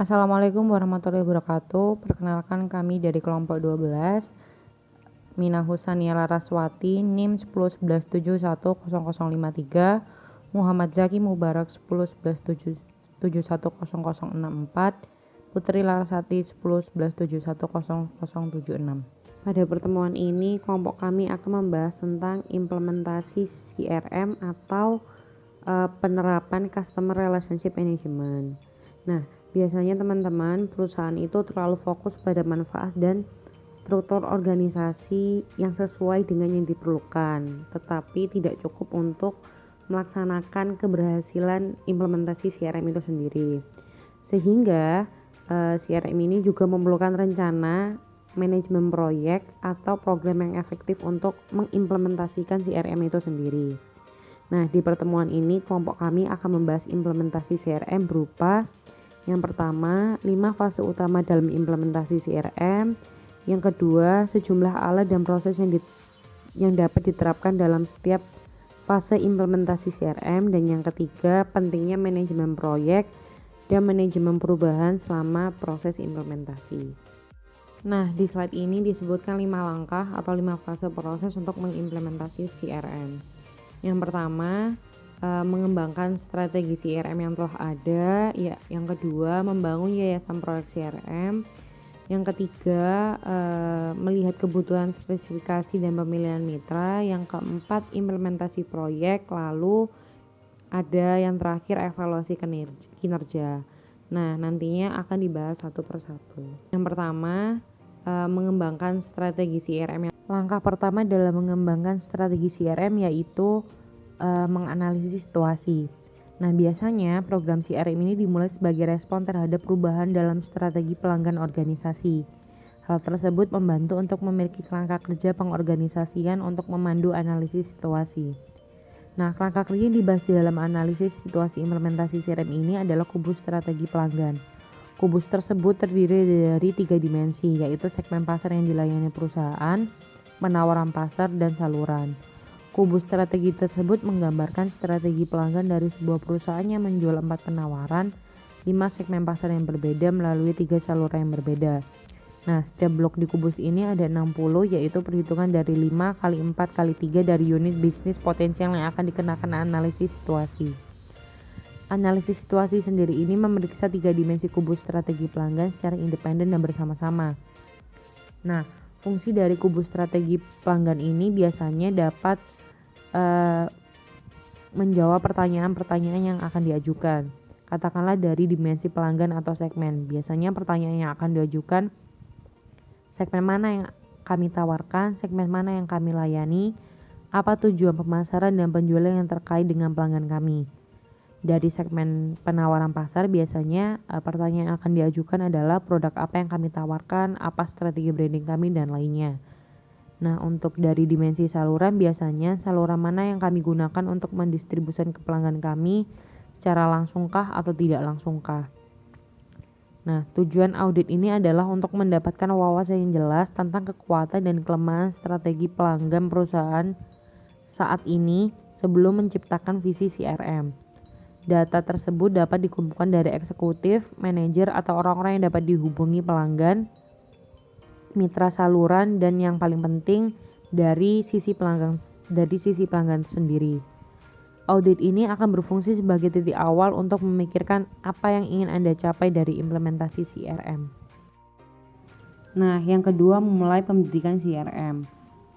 Assalamualaikum warahmatullahi wabarakatuh. Perkenalkan kami dari kelompok 12, Mina Husania Laraswati, NIM 1011710053, Muhammad Zaki Mubarak 101177100064, Putri Larasati 1011710076. Pada pertemuan ini, kelompok kami akan membahas tentang implementasi CRM atau penerapan Customer Relationship Management. Nah, biasanya teman-teman perusahaan itu terlalu fokus pada manfaat dan struktur organisasi yang sesuai dengan yang diperlukan, tetapi tidak cukup untuk melaksanakan keberhasilan implementasi CRM itu sendiri. Sehingga CRM ini juga memerlukan rencana manajemen proyek atau program yang efektif untuk mengimplementasikan CRM itu sendiri. Nah, di pertemuan ini kelompok kami akan membahas implementasi CRM berupa yang pertama, 5 fase utama dalam implementasi CRM. Yang kedua, sejumlah alat dan proses yang dapat diterapkan dalam setiap fase implementasi CRM. Dan yang ketiga, pentingnya manajemen proyek dan manajemen perubahan selama proses implementasi. Nah, di slide ini disebutkan 5 langkah atau 5 fase proses untuk mengimplementasi CRM. Yang pertama, mengembangkan strategi CRM yang telah ada. Ya, yang kedua, membangun yayasan proyek CRM. Yang ketiga, melihat kebutuhan spesifikasi dan pemilihan mitra. Yang keempat, implementasi proyek. Lalu ada yang terakhir, evaluasi kinerja. Nah, nantinya akan dibahas satu persatu. Yang pertama, mengembangkan strategi CRM. Langkah pertama dalam mengembangkan strategi CRM yaitu menganalisis situasi. Nah, biasanya program CRM ini dimulai sebagai respon terhadap perubahan dalam strategi pelanggan organisasi. Hal tersebut membantu untuk memiliki kerangka kerja pengorganisasian untuk memandu analisis situasi. Nah, kerangka kerja yang dibahas di dalam analisis situasi implementasi CRM ini adalah kubus strategi pelanggan. Kubus tersebut terdiri dari 3 dimensi, yaitu segmen pasar yang dilayani perusahaan, penawaran pasar, dan saluran. Kubus strategi tersebut menggambarkan strategi pelanggan dari sebuah perusahaan yang menjual 4 penawaran, 5 segmen pasar yang berbeda melalui 3 saluran yang berbeda. Nah, setiap blok di kubus ini ada 60, yaitu perhitungan dari 5 kali 4 kali 3 dari unit bisnis potensial yang akan dikenakan analisis situasi. Analisis situasi sendiri ini memeriksa 3 dimensi kubus strategi pelanggan secara independen dan bersama-sama. Nah, fungsi dari kubus strategi pelanggan ini biasanya dapat menjawab pertanyaan-pertanyaan yang akan diajukan. Katakanlah dari dimensi pelanggan atau segmen. Biasanya pertanyaan yang akan diajukan, segmen mana yang kami tawarkan, segmen mana yang kami layani, apa tujuan pemasaran dan penjualan yang terkait dengan pelanggan kami. Dari segmen penawaran pasar biasanya pertanyaan yang akan diajukan adalah produk apa yang kami tawarkan, apa strategi branding kami, dan lainnya. Nah, untuk dari dimensi saluran biasanya saluran mana yang kami gunakan untuk mendistribusikan ke pelanggan kami, secara langsungkah atau tidak langsungkah. Nah, tujuan audit ini adalah untuk mendapatkan wawasan yang jelas tentang kekuatan dan kelemahan strategi pelanggan perusahaan saat ini sebelum menciptakan visi CRM. Data tersebut dapat dikumpulkan dari eksekutif, manajer, atau orang-orang yang dapat dihubungi pelanggan, mitra saluran, dan yang paling penting dari sisi pelanggan sendiri. Audit ini akan berfungsi sebagai titik awal untuk memikirkan apa yang ingin Anda capai dari implementasi CRM. Nah, yang kedua, memulai pendidikan CRM.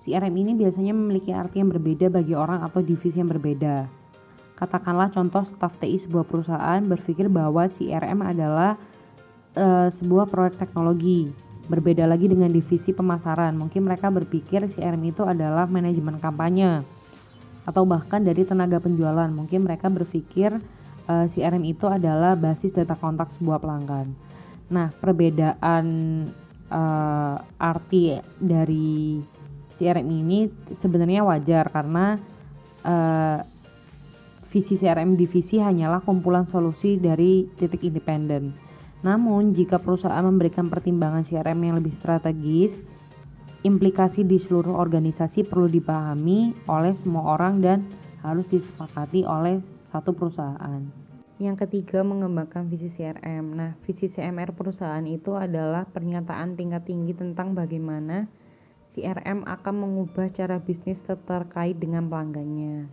CRM ini biasanya memiliki arti yang berbeda bagi orang atau divisi yang berbeda. Katakanlah contoh staf TI sebuah perusahaan berpikir bahwa CRM adalah sebuah proyek teknologi. Berbeda lagi dengan divisi pemasaran. Mungkin mereka berpikir CRM itu adalah manajemen kampanye. Atau bahkan dari tenaga penjualan. Mungkin mereka berpikir CRM itu adalah basis data kontak sebuah pelanggan. Nah, perbedaan arti dari CRM ini sebenarnya wajar karena visi CRM divisi hanyalah kumpulan solusi dari titik independen. Namun, jika perusahaan memberikan pertimbangan CRM yang lebih strategis, implikasi di seluruh organisasi perlu dipahami oleh semua orang dan harus disepakati oleh satu perusahaan. Yang ketiga, mengembangkan visi CRM. Nah, visi CMR perusahaan itu adalah pernyataan tingkat tinggi tentang bagaimana CRM akan mengubah cara bisnis terkait dengan pelanggannya.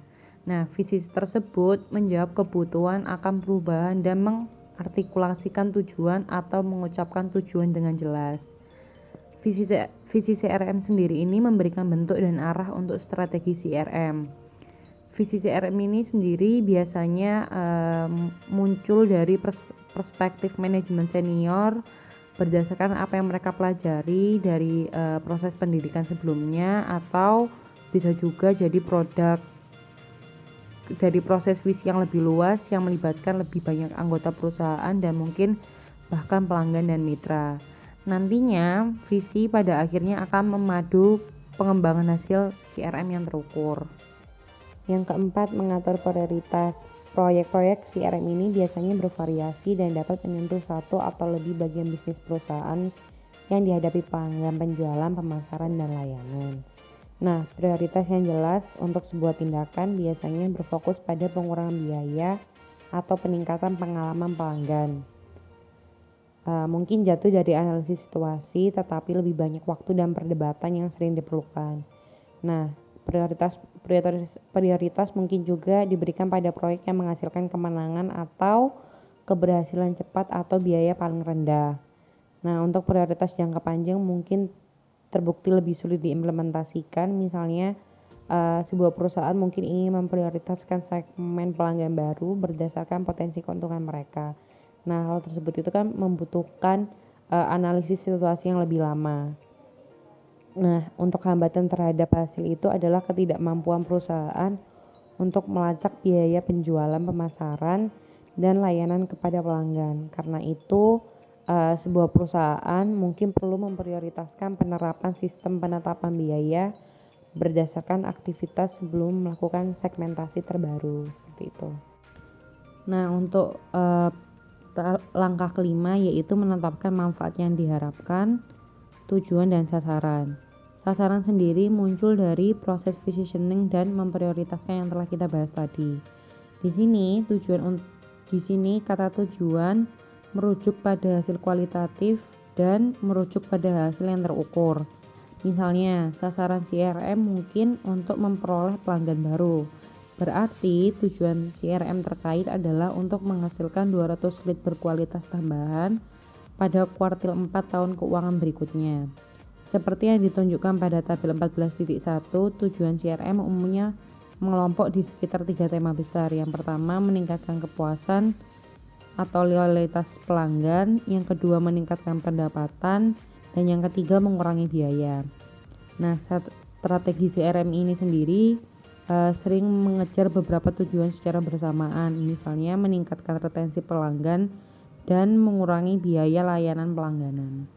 Nah, visi tersebut menjawab kebutuhan akan perubahan dan mengartikulasikan tujuan atau mengucapkan tujuan dengan jelas. Visi CRM sendiri ini memberikan bentuk dan arah untuk strategi CRM. Visi CRM ini sendiri biasanya muncul dari perspektif manajemen senior berdasarkan apa yang mereka pelajari dari proses pendidikan sebelumnya, atau bisa juga jadi produk dari proses visi yang lebih luas yang melibatkan lebih banyak anggota perusahaan dan mungkin bahkan pelanggan dan mitra. Nantinya visi pada akhirnya akan memadu pengembangan hasil CRM yang terukur. Yang keempat, mengatur prioritas. Proyek-proyek CRM ini biasanya bervariasi dan dapat menyentuh satu atau lebih bagian bisnis perusahaan yang dihadapi pelanggan, penjualan, pemasaran, dan layanan. Nah, prioritas yang jelas untuk sebuah tindakan biasanya berfokus pada pengurangan biaya atau peningkatan pengalaman pelanggan. Mungkin jatuh dari analisis situasi, tetapi lebih banyak waktu dan perdebatan yang sering diperlukan. Nah, prioritas mungkin juga diberikan pada proyek yang menghasilkan kemenangan atau keberhasilan cepat atau biaya paling rendah. Nah, untuk prioritas jangka panjang mungkin terbukti lebih sulit diimplementasikan. Misalnya sebuah perusahaan mungkin ingin memprioritaskan segmen pelanggan baru berdasarkan potensi keuntungan mereka. Nah, hal tersebut itu kan membutuhkan analisis situasi yang lebih lama. Nah, untuk hambatan terhadap hasil itu adalah ketidakmampuan perusahaan untuk melacak biaya penjualan, pemasaran, dan layanan kepada pelanggan. Karena itu, sebuah perusahaan mungkin perlu memprioritaskan penerapan sistem penetapan biaya berdasarkan aktivitas sebelum melakukan segmentasi terbaru, seperti itu. Nah, untuk langkah kelima yaitu menetapkan manfaat yang diharapkan, tujuan dan sasaran. Sasaran sendiri muncul dari proses positioning dan memprioritaskan yang telah kita bahas tadi. Di sini kata tujuan merujuk pada hasil kualitatif dan merujuk pada hasil yang terukur. Misalnya, sasaran CRM mungkin untuk memperoleh pelanggan baru. Berarti tujuan CRM terkait adalah untuk menghasilkan 200 lead berkualitas tambahan pada kuartil 4 tahun keuangan berikutnya. Seperti yang ditunjukkan pada tabel 14.1, tujuan CRM umumnya mengelompok di sekitar 3 tema besar. Yang pertama, meningkatkan kepuasan atau loyalitas pelanggan, yang kedua meningkatkan pendapatan, dan yang ketiga mengurangi biaya. Nah, strategi CRM ini sendiri sering mengejar beberapa tujuan secara bersamaan, misalnya meningkatkan retensi pelanggan dan mengurangi biaya layanan pelangganan.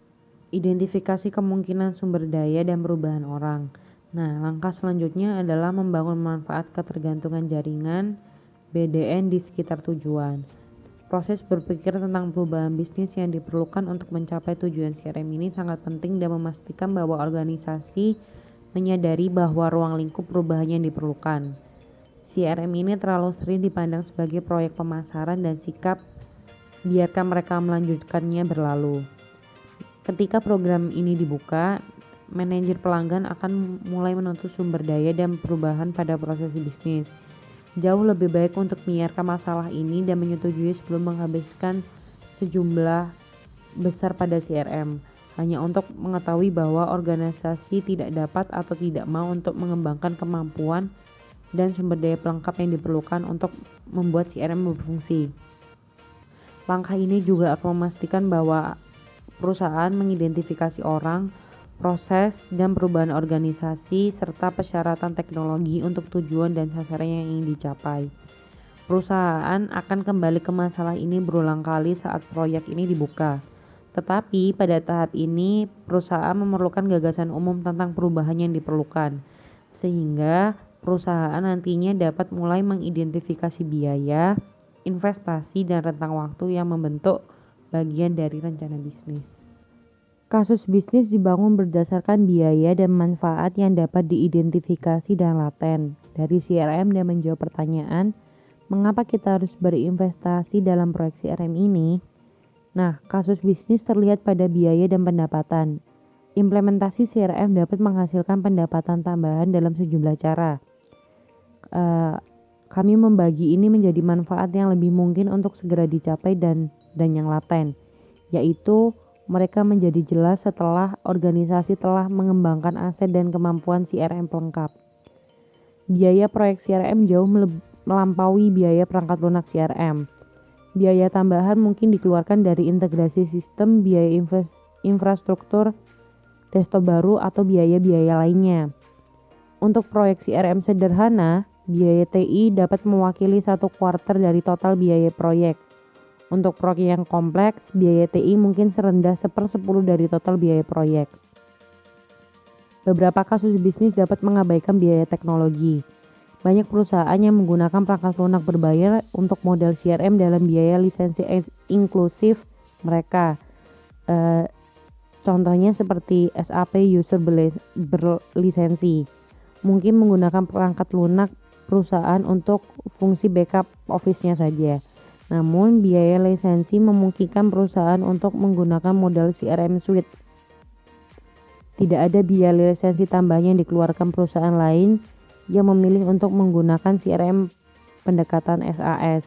Identifikasi kemungkinan sumber daya dan perubahan orang. Nah, langkah selanjutnya adalah membangun manfaat ketergantungan jaringan BDN di sekitar tujuan. Proses berpikir tentang perubahan bisnis yang diperlukan untuk mencapai tujuan CRM ini sangat penting dan memastikan bahwa organisasi menyadari bahwa ruang lingkup perubahan yang diperlukan. CRM ini terlalu sering dipandang sebagai proyek pemasaran dan sikap biarkan mereka melanjutkannya berlalu. Ketika program ini dibuka, manajer pelanggan akan mulai menuntut sumber daya dan perubahan pada proses bisnis. Jauh lebih baik untuk menyiarkan masalah ini dan menyetujui sebelum menghabiskan sejumlah besar pada CRM, hanya untuk mengetahui bahwa organisasi tidak dapat atau tidak mau untuk mengembangkan kemampuan dan sumber daya pelengkap yang diperlukan untuk membuat CRM berfungsi. Langkah ini juga akan memastikan bahwa perusahaan mengidentifikasi orang, proses, dan perubahan organisasi, serta persyaratan teknologi untuk tujuan dan sasaran yang ingin dicapai. Perusahaan akan kembali ke masalah ini berulang kali saat proyek ini dibuka. Tetapi pada tahap ini, perusahaan memerlukan gagasan umum tentang perubahan yang diperlukan, sehingga perusahaan nantinya dapat mulai mengidentifikasi biaya, investasi, dan rentang waktu yang membentuk bagian dari rencana bisnis. Kasus bisnis dibangun berdasarkan biaya dan manfaat yang dapat diidentifikasi dan laten dari CRM dan menjawab pertanyaan Mengapa kita harus berinvestasi dalam proyek CRM ini? Nah, kasus bisnis terlihat pada biaya dan pendapatan. Implementasi CRM dapat menghasilkan pendapatan tambahan dalam sejumlah cara. Eh, Kami membagi ini menjadi manfaat yang lebih mungkin untuk segera dicapai dan yang laten, yaitu mereka menjadi jelas setelah organisasi telah mengembangkan aset dan kemampuan CRM pelengkap. Biaya proyek CRM jauh melampaui biaya perangkat lunak CRM. Biaya tambahan mungkin dikeluarkan dari integrasi sistem, biaya infrastruktur, desktop baru, atau biaya-biaya lainnya. Untuk proyek CRM sederhana, biaya TI dapat mewakili 1/4 dari total biaya proyek. Untuk proyek yang kompleks, biaya TI mungkin serendah 1/10 dari total biaya proyek. Beberapa kasus bisnis dapat mengabaikan biaya teknologi. Banyak perusahaan yang menggunakan perangkat lunak berbayar untuk model CRM dalam biaya lisensi inklusif mereka. Contohnya seperti SAP user berlisensi. Mungkin menggunakan perangkat lunak perusahaan untuk fungsi backup Office-nya saja. Namun, biaya lisensi memungkinkan perusahaan untuk menggunakan model CRM Suite. Tidak ada biaya lisensi tambahan yang dikeluarkan perusahaan lain yang memilih untuk menggunakan CRM pendekatan SAS.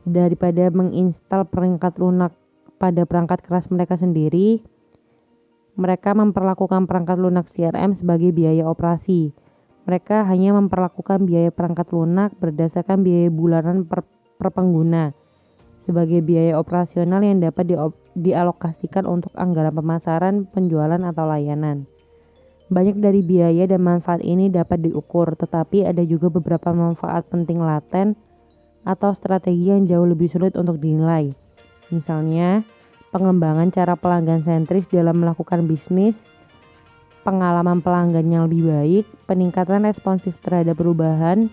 Daripada menginstal perangkat lunak pada perangkat keras mereka sendiri, mereka memperlakukan perangkat lunak CRM sebagai biaya operasi. Mereka hanya memperlakukan biaya perangkat lunak berdasarkan biaya bulanan per pengguna sebagai biaya operasional yang dapat dialokasikan untuk anggaran pemasaran, penjualan, atau layanan. Banyak dari biaya dan manfaat ini dapat diukur, tetapi ada juga beberapa manfaat penting laten atau strategi yang jauh lebih sulit untuk dinilai. Misalnya, pengembangan cara pelanggan sentris dalam melakukan bisnis, pengalaman pelanggan yang lebih baik, peningkatan responsif terhadap perubahan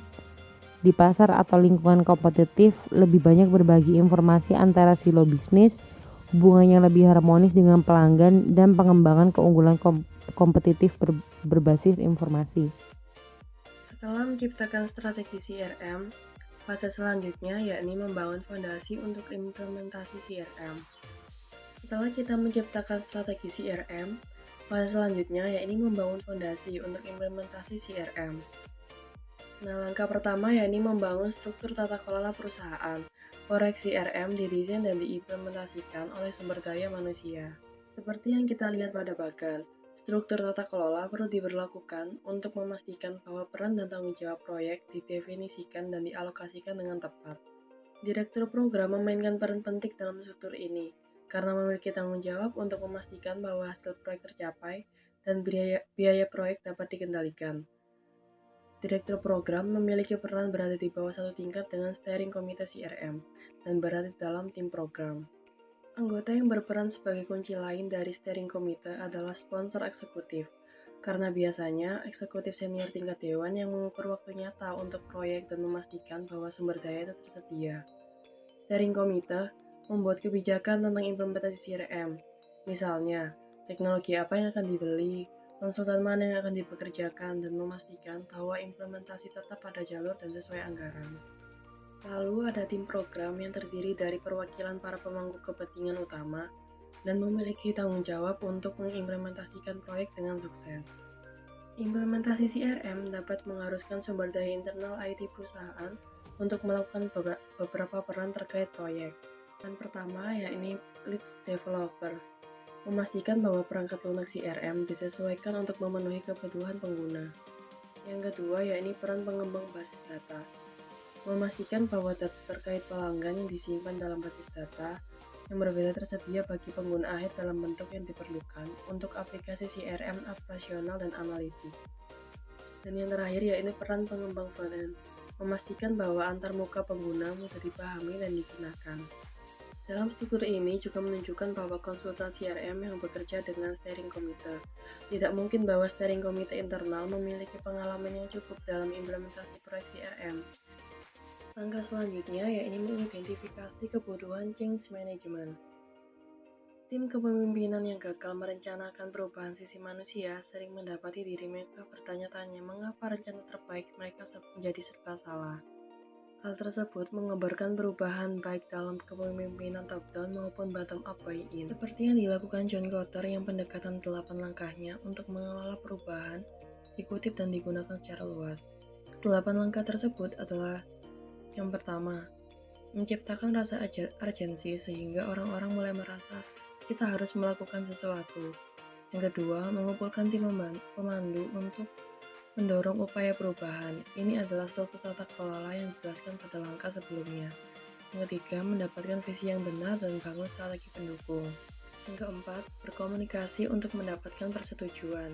di pasar atau lingkungan kompetitif, lebih banyak berbagi informasi antara silo bisnis, hubungan yang lebih harmonis dengan pelanggan, dan pengembangan keunggulan kompetitif berbasis informasi. Setelah menciptakan strategi CRM, fase selanjutnya yakni membangun fondasi untuk implementasi CRM. Setelah kita menciptakan strategi CRM, fase selanjutnya yakni membangun fondasi untuk implementasi CRM. Nah, langkah pertama yakni membangun struktur tata kelola perusahaan. Proyek CRM didesain dan diimplementasikan oleh sumber daya manusia. Seperti yang kita lihat pada bagan, struktur tata kelola perlu diberlakukan untuk memastikan bahwa peran dan tanggung jawab proyek didefinisikan dan dialokasikan dengan tepat. Direktur program memainkan peran penting dalam struktur ini, karena memiliki tanggung jawab untuk memastikan bahwa hasil proyek tercapai dan biaya proyek dapat dikendalikan. Direktur program memiliki peran berada di bawah satu tingkat dengan steering komite CRM dan berada dalam tim program. Anggota yang berperan sebagai kunci lain dari steering komite adalah sponsor eksekutif, karena biasanya eksekutif senior tingkat dewan yang mengukur waktu nyata untuk proyek dan memastikan bahwa sumber daya itu tersedia. Steering komite membuat kebijakan tentang implementasi CRM, misalnya teknologi apa yang akan dibeli, konsultan mana yang akan dipekerjakan, dan memastikan bahwa implementasi tetap pada jalur dan sesuai anggaran. Lalu ada tim program yang terdiri dari perwakilan para pemangku kepentingan utama dan memiliki tanggung jawab untuk mengimplementasikan proyek dengan sukses. Implementasi CRM dapat mengharuskan sumber daya internal IT perusahaan untuk melakukan beberapa peran terkait proyek. Yang pertama yakni lead developer, memastikan bahwa perangkat lunak CRM disesuaikan untuk memenuhi kebutuhan pengguna. Yang kedua yakni peran pengembang basis data, memastikan bahwa data terkait pelanggan yang disimpan dalam basis data yang berbeda tersedia bagi pengguna akhir dalam bentuk yang diperlukan untuk aplikasi CRM operasional dan analitik. Dan yang terakhir yakni peran pengembang frontend, memastikan bahwa antarmuka pengguna mudah dipahami dan digunakan. Dalam struktur ini juga menunjukkan bahwa konsultan CRM yang bekerja dengan steering komite. Tidak mungkin bahwa steering komite internal memiliki pengalaman yang cukup dalam implementasi proyek CRM. Langkah selanjutnya yakni mengidentifikasi kebutuhan change management. Tim kepemimpinan yang gagal merencanakan perubahan sisi manusia sering mendapati diri mereka bertanya-tanya mengapa rencana terbaik mereka menjadi serba salah. Hal tersebut menggambarkan perubahan baik dalam kepemimpinan top-down maupun bottom-up buy-in. Seperti yang dilakukan John Kotter yang pendekatan 8 langkahnya untuk mengelola perubahan dikutip dan digunakan secara luas. 8 langkah tersebut adalah: yang pertama, menciptakan rasa urgensi sehingga orang-orang mulai merasa kita harus melakukan sesuatu. Yang kedua, mengumpulkan tim pemandu untuk mendorong upaya perubahan. Ini adalah suatu tata kelola yang dijelaskan pada langkah sebelumnya. Yang ketiga, mendapatkan visi yang benar dan bangun strategi pendukung. Yang keempat, berkomunikasi untuk mendapatkan persetujuan.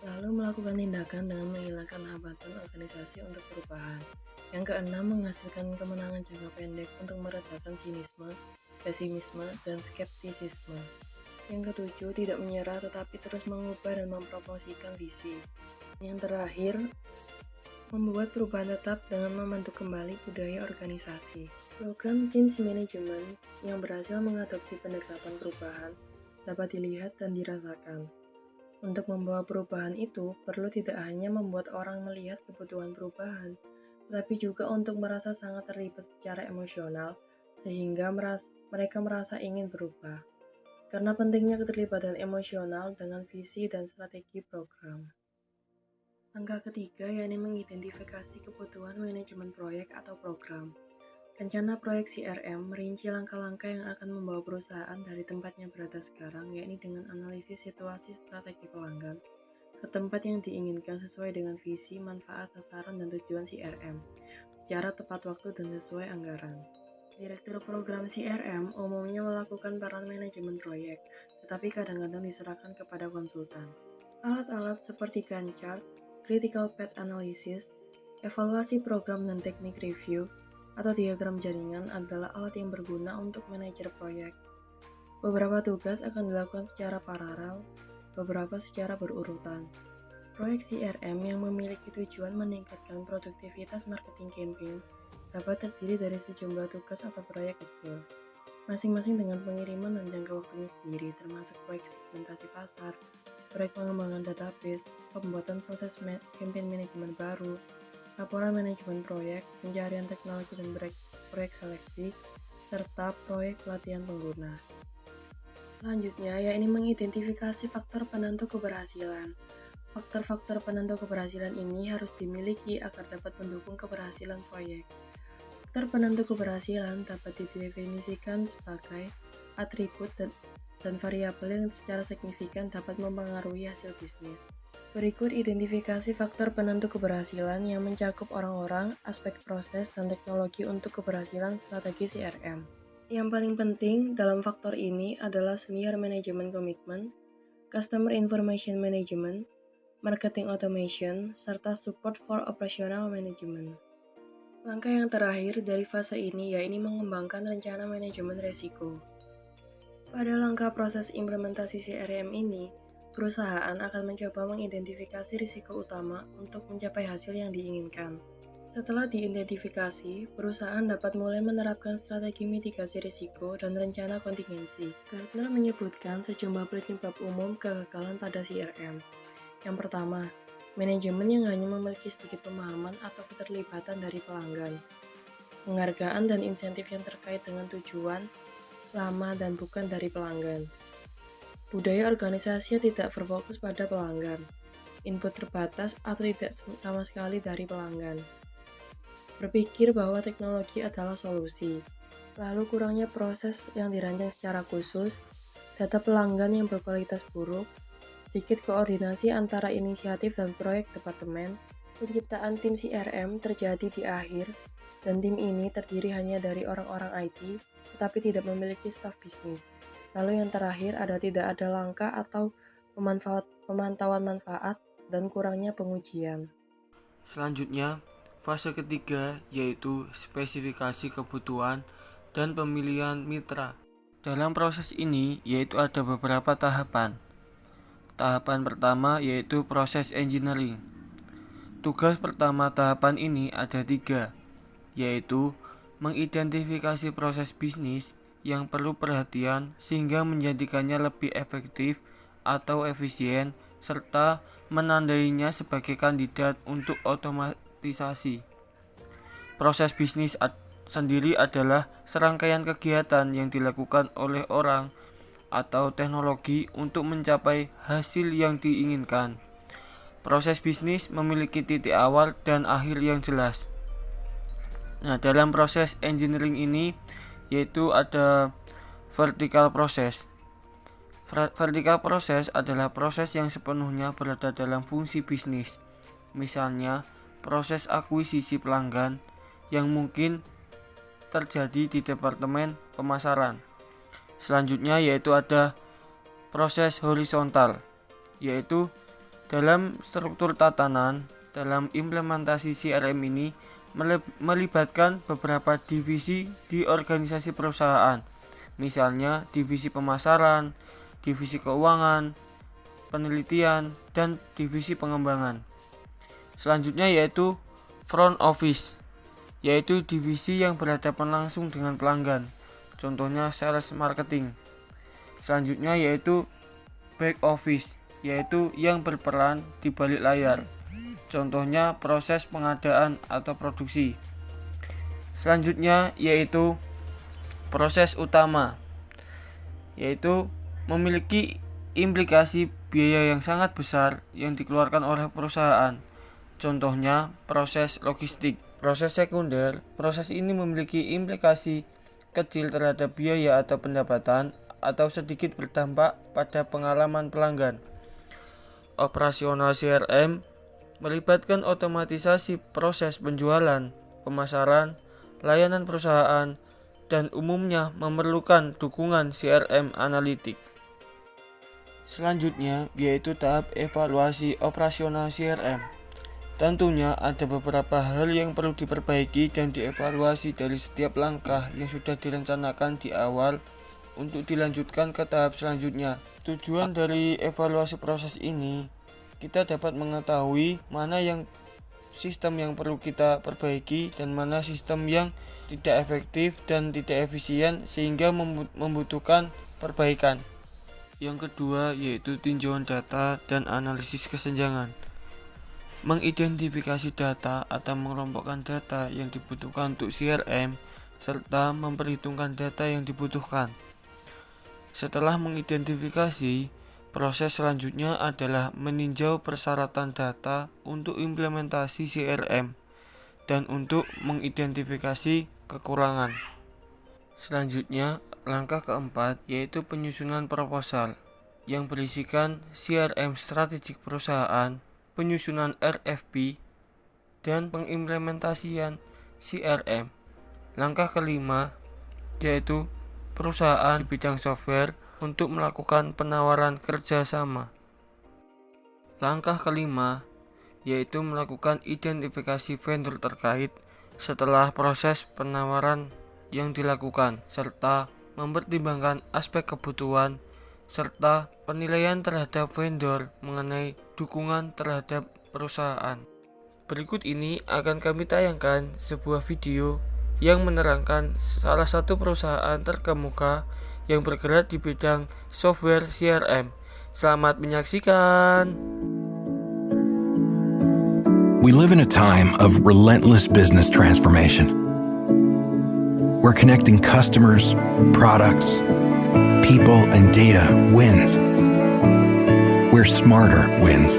Lalu melakukan tindakan dengan menghilangkan hambatan organisasi untuk perubahan. Yang keenam, menghasilkan kemenangan jangka pendek untuk meredakan sinisme, pesimisme, dan skeptisisme. Yang ketujuh, tidak menyerah tetapi terus mengubah dan mempromosikan visi. Yang terakhir, membuat perubahan tetap dengan membentuk kembali budaya organisasi. Program change management yang berhasil mengadopsi pendekatan perubahan dapat dilihat dan dirasakan. Untuk membawa perubahan itu, perlu tidak hanya membuat orang melihat kebutuhan perubahan, tetapi juga untuk merasa sangat terlibat secara emosional, sehingga mereka merasa ingin berubah. Karena pentingnya keterlibatan emosional dengan visi dan strategi program. Langkah ketiga yakni mengidentifikasi kebutuhan manajemen proyek atau program. Rencana proyek CRM merinci langkah-langkah yang akan membawa perusahaan dari tempatnya berada sekarang, yakni dengan analisis situasi strategi pelanggan ke tempat yang diinginkan sesuai dengan visi, manfaat, sasaran, dan tujuan CRM, secara tepat waktu dan sesuai anggaran. Direktur program CRM umumnya melakukan peran manajemen proyek, tetapi kadang-kadang diserahkan kepada konsultan. Alat-alat seperti Gantt chart, critical path analysis, evaluasi program dan teknik review, atau diagram jaringan adalah alat yang berguna untuk manajer proyek. Beberapa tugas akan dilakukan secara paralel, beberapa secara berurutan. Proyek CRM yang memiliki tujuan meningkatkan produktivitas marketing campaign dapat terdiri dari sejumlah tugas atau proyek kecil, masing-masing dengan pengiriman dan jangka waktunya sendiri, termasuk proyek segmentasi pasar, proyek pengembangan database, pembuatan proses campaign manajemen baru, laporan manajemen proyek, pencarian teknologi dan proyek seleksi, serta proyek pelatihan pengguna. Selanjutnya, yakni mengidentifikasi faktor penentu keberhasilan. Faktor-faktor penentu keberhasilan ini harus dimiliki agar dapat mendukung keberhasilan proyek. Faktor penentu keberhasilan dapat didefinisikan sebagai atribut dan variabel yang secara signifikan dapat mempengaruhi hasil bisnis. Berikut identifikasi faktor penentu keberhasilan yang mencakup orang-orang, aspek proses, dan teknologi untuk keberhasilan strategi CRM. Yang paling penting dalam faktor ini adalah senior management commitment, customer information management, marketing automation, serta support for operational management. Langkah yang terakhir dari fase ini yakni mengembangkan rencana manajemen risiko. Pada langkah proses implementasi CRM ini, perusahaan akan mencoba mengidentifikasi risiko utama untuk mencapai hasil yang diinginkan. Setelah diidentifikasi, perusahaan dapat mulai menerapkan strategi mitigasi risiko dan rencana kontingensi. Gartner menyebutkan sejumlah penyebab umum kegagalan pada CRM. Yang pertama, manajemen yang hanya memiliki sedikit pemahaman atau keterlibatan dari pelanggan. Penghargaan dan insentif yang terkait dengan tujuan lama dan bukan dari pelanggan. Budaya organisasi yang tidak berfokus pada pelanggan. Input terbatas atau tidak sama sekali dari pelanggan. Berpikir bahwa teknologi adalah solusi. Lalu kurangnya proses yang dirancang secara khusus, data pelanggan yang berkualitas buruk, sedikit koordinasi antara inisiatif dan proyek departemen. Penciptaan tim CRM terjadi di akhir, dan tim ini terdiri hanya dari orang-orang IT, tetapi tidak memiliki staf bisnis. Lalu yang terakhir tidak ada langkah atau pemantauan manfaat dan kurangnya pengujian. Selanjutnya, fase ketiga yaitu spesifikasi kebutuhan dan pemilihan mitra. Dalam proses ini yaitu ada beberapa tahapan. Tahapan pertama yaitu proses engineering. Tugas pertama tahapan ini ada 3, yaitu mengidentifikasi proses bisnis yang perlu perhatian sehingga menjadikannya lebih efektif atau efisien, serta menandainya sebagai kandidat untuk otomatisasi. Proses bisnis sendiri adalah serangkaian kegiatan yang dilakukan oleh orang atau teknologi untuk mencapai hasil yang diinginkan. Proses bisnis memiliki titik awal dan akhir yang jelas. Nah, dalam proses engineering ini yaitu ada vertical process. Vertical process adalah proses yang sepenuhnya berada dalam fungsi bisnis. Misalnya, proses akuisisi pelanggan yang mungkin terjadi di departemen pemasaran. Selanjutnya yaitu ada proses horizontal, yaitu dalam struktur tatanan. Dalam implementasi CRM ini melibatkan beberapa divisi di organisasi perusahaan, misalnya divisi pemasaran, divisi keuangan, penelitian, dan divisi pengembangan. Selanjutnya yaitu front office, yaitu divisi yang berhadapan langsung dengan pelanggan, contohnya sales marketing. Selanjutnya yaitu back office, yaitu yang berperan di balik layar, contohnya proses pengadaan atau produksi. Selanjutnya yaitu proses utama, yaitu memiliki implikasi biaya yang sangat besar yang dikeluarkan oleh perusahaan, contohnya proses logistik. Proses sekunder, proses ini memiliki implikasi kecil terhadap biaya atau pendapatan atau sedikit berdampak pada pengalaman pelanggan. Operasional CRM melibatkan otomatisasi proses penjualan, pemasaran, layanan perusahaan, dan umumnya memerlukan dukungan CRM analitik. Selanjutnya yaitu tahap evaluasi operasional CRM. Tentunya ada beberapa hal yang perlu diperbaiki dan dievaluasi dari setiap langkah yang sudah direncanakan di awal untuk dilanjutkan ke tahap selanjutnya. Tujuan dari evaluasi proses ini, kita dapat mengetahui mana yang sistem yang perlu kita perbaiki dan mana sistem yang tidak efektif dan tidak efisien sehingga membutuhkan perbaikan. Yang kedua yaitu tinjauan data dan analisis kesenjangan. Mengidentifikasi data atau mengelompokkan data yang dibutuhkan untuk CRM serta memperhitungkan data yang dibutuhkan. Setelah mengidentifikasi, proses selanjutnya adalah meninjau persyaratan data untuk implementasi CRM dan untuk mengidentifikasi kekurangan. Selanjutnya, langkah keempat yaitu penyusunan proposal yang berisikan CRM strategik perusahaan, penyusunan RFP, dan pengimplementasian CRM. Langkah kelima yaitu perusahaan di bidang software untuk melakukan penawaran kerjasama. Langkah kelima yaitu melakukan identifikasi vendor terkait setelah proses penawaran yang dilakukan, serta mempertimbangkan aspek kebutuhan serta penilaian terhadap vendor mengenai dukungan terhadap perusahaan. Berikut ini akan kami tayangkan sebuah video yang menerangkan salah satu perusahaan terkemuka yang bergerak di bidang software CRM. Selamat menyaksikan. We live in a time of relentless business transformation. We're connecting customers, products, people, and data wins. Where smarter wins.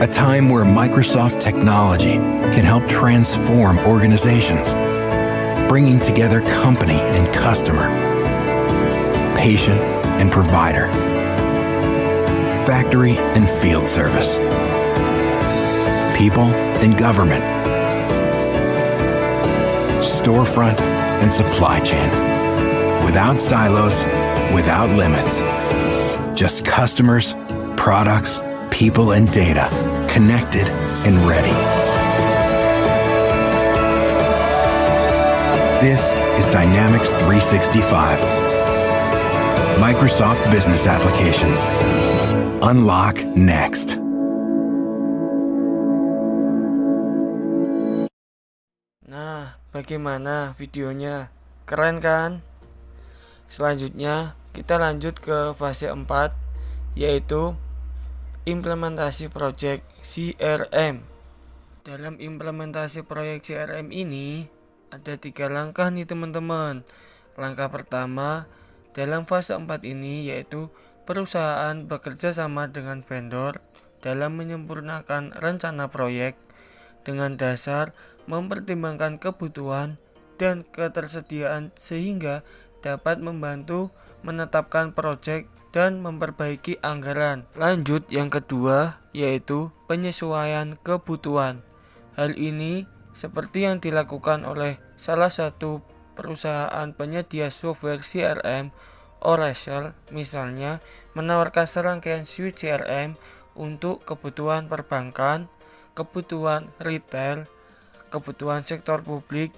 A time where Microsoft technology can help transform organizations, bringing together company and customer, patient and provider, factory and field service, people and government, storefront and supply chain. Without silos, without limits. Just customers, products, people, and data connected and ready. This is Dynamics 365. Microsoft Business Applications. Unlock next. Nah, bagaimana videonya? Keren kan? Selanjutnya kita lanjut ke fase 4 yaitu implementasi project CRM. Dalam implementasi proyek CRM ini, ada 3 langkah nih teman-teman. Langkah pertama, dalam fase 4 ini yaitu perusahaan bekerja sama dengan vendor dalam menyempurnakan rencana proyek dengan dasar mempertimbangkan kebutuhan dan ketersediaan sehingga dapat membantu menetapkan proyek dan memperbaiki anggaran. Lanjut yang kedua yaitu penyesuaian kebutuhan. Hal ini seperti yang dilakukan oleh salah satu perusahaan penyedia software CRM, Oracle, misalnya menawarkan serangkaian suite CRM untuk kebutuhan perbankan, kebutuhan retail, kebutuhan sektor publik,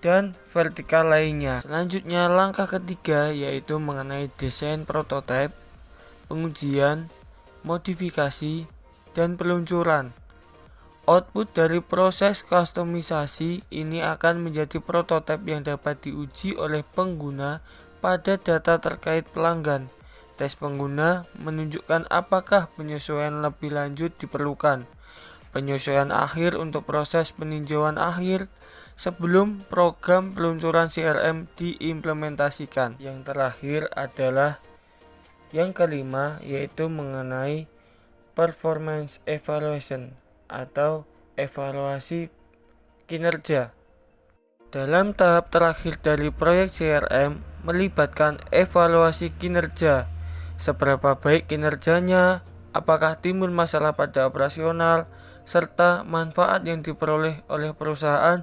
dan vertikal lainnya. Selanjutnya langkah ketiga yaitu mengenai desain prototipe, pengujian, modifikasi, dan peluncuran. Output dari proses kustomisasi ini akan menjadi prototipe yang dapat diuji oleh pengguna pada data terkait pelanggan. Tes pengguna menunjukkan apakah penyesuaian lebih lanjut diperlukan. Penyesuaian akhir untuk proses peninjauan akhir sebelum program peluncuran CRM diimplementasikan. Yang terakhir adalah yang kelima yaitu mengenai performance evaluation atau evaluasi kinerja. Dalam tahap terakhir dari proyek CRM melibatkan evaluasi kinerja. Seberapa baik kinerjanya, apakah timbul masalah pada operasional, serta manfaat yang diperoleh oleh perusahaan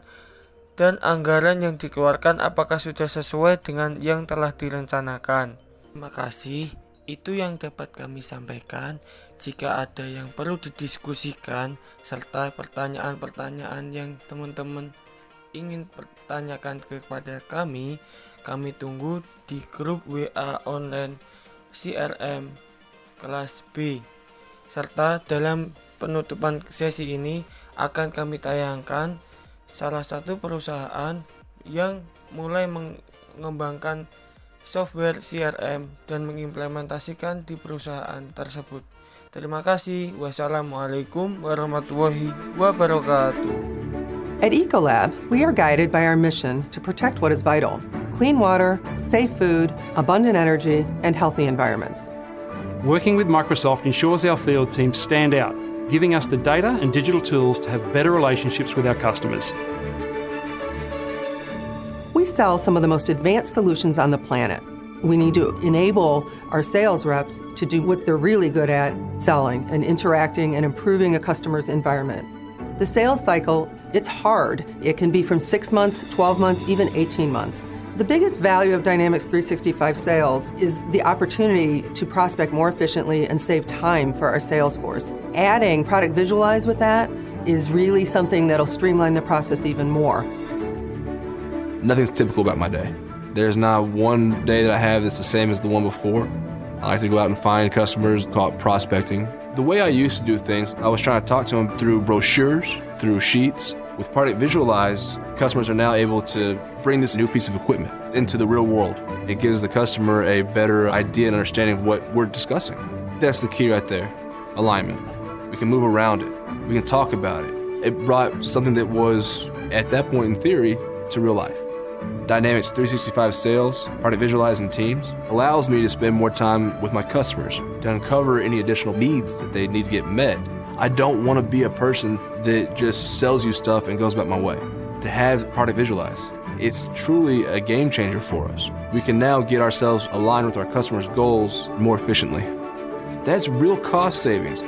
dan anggaran yang dikeluarkan apakah sudah sesuai dengan yang telah direncanakan. Terima kasih. Itu yang dapat kami sampaikan. Jika ada yang perlu didiskusikan serta pertanyaan-pertanyaan yang teman-teman ingin pertanyakan kepada kami tunggu di grup WA online CRM kelas B. Serta dalam penutupan sesi ini akan kami tayangkan salah satu perusahaan yang mulai mengembangkan software CRM dan mengimplementasikan di perusahaan tersebut. Terima kasih. Wassalamualaikum warahmatullahi wabarakatuh. At Ecolab, we are guided by our mission to protect what is vital: clean water, safe food, abundant energy, and healthy environments. Working with Microsoft ensures our field teams stand out, giving us the data and digital tools to have better relationships with our customers. We sell some of the most advanced solutions on the planet. We need to enable our sales reps to do what they're really good at, selling and interacting and improving a customer's environment. The sales cycle, it's hard. It can be from 6 months, 12 months, even 18 months. The biggest value of Dynamics 365 sales is the opportunity to prospect more efficiently and save time for our sales force. Adding Product Visualize with that is really something that'll streamline the process even more. Nothing's typical about my day. There's not one day that I have that's the same as the one before. I like to go out and find customers, call it prospecting. The way I used to do things, I was trying to talk to them through brochures, through sheets. With Product Visualize, customers are now able to bring this new piece of equipment into the real world. It gives the customer a better idea and understanding of what we're discussing. That's the key right there, alignment. We can move around it. We can talk about it. It brought something that was, at that point in theory, to real life. Dynamics 365 Sales, Product Visualize, and Teams allows me to spend more time with my customers to uncover any additional needs that they need to get met. I don't want to be a person that just sells you stuff and goes about my way. To have Product Visualize, it's truly a game changer for us. We can now get ourselves aligned with our customers' goals more efficiently. That's real cost savings.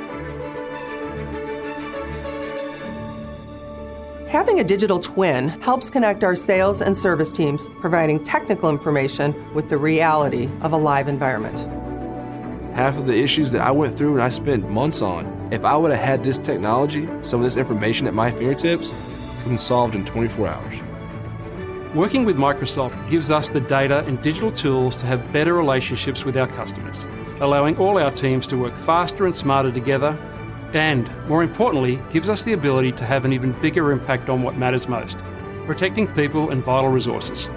Having a digital twin helps connect our sales and service teams, providing technical information with the reality of a live environment. Half of the issues that I went through and I spent months on, if I would have had this technology, some of this information at my fingertips, it would been solved in 24 hours. Working with Microsoft gives us the data and digital tools to have better relationships with our customers, allowing all our teams to work faster and smarter together, and, more importantly, gives us the ability to have an even bigger impact on what matters most, protecting people and vital resources.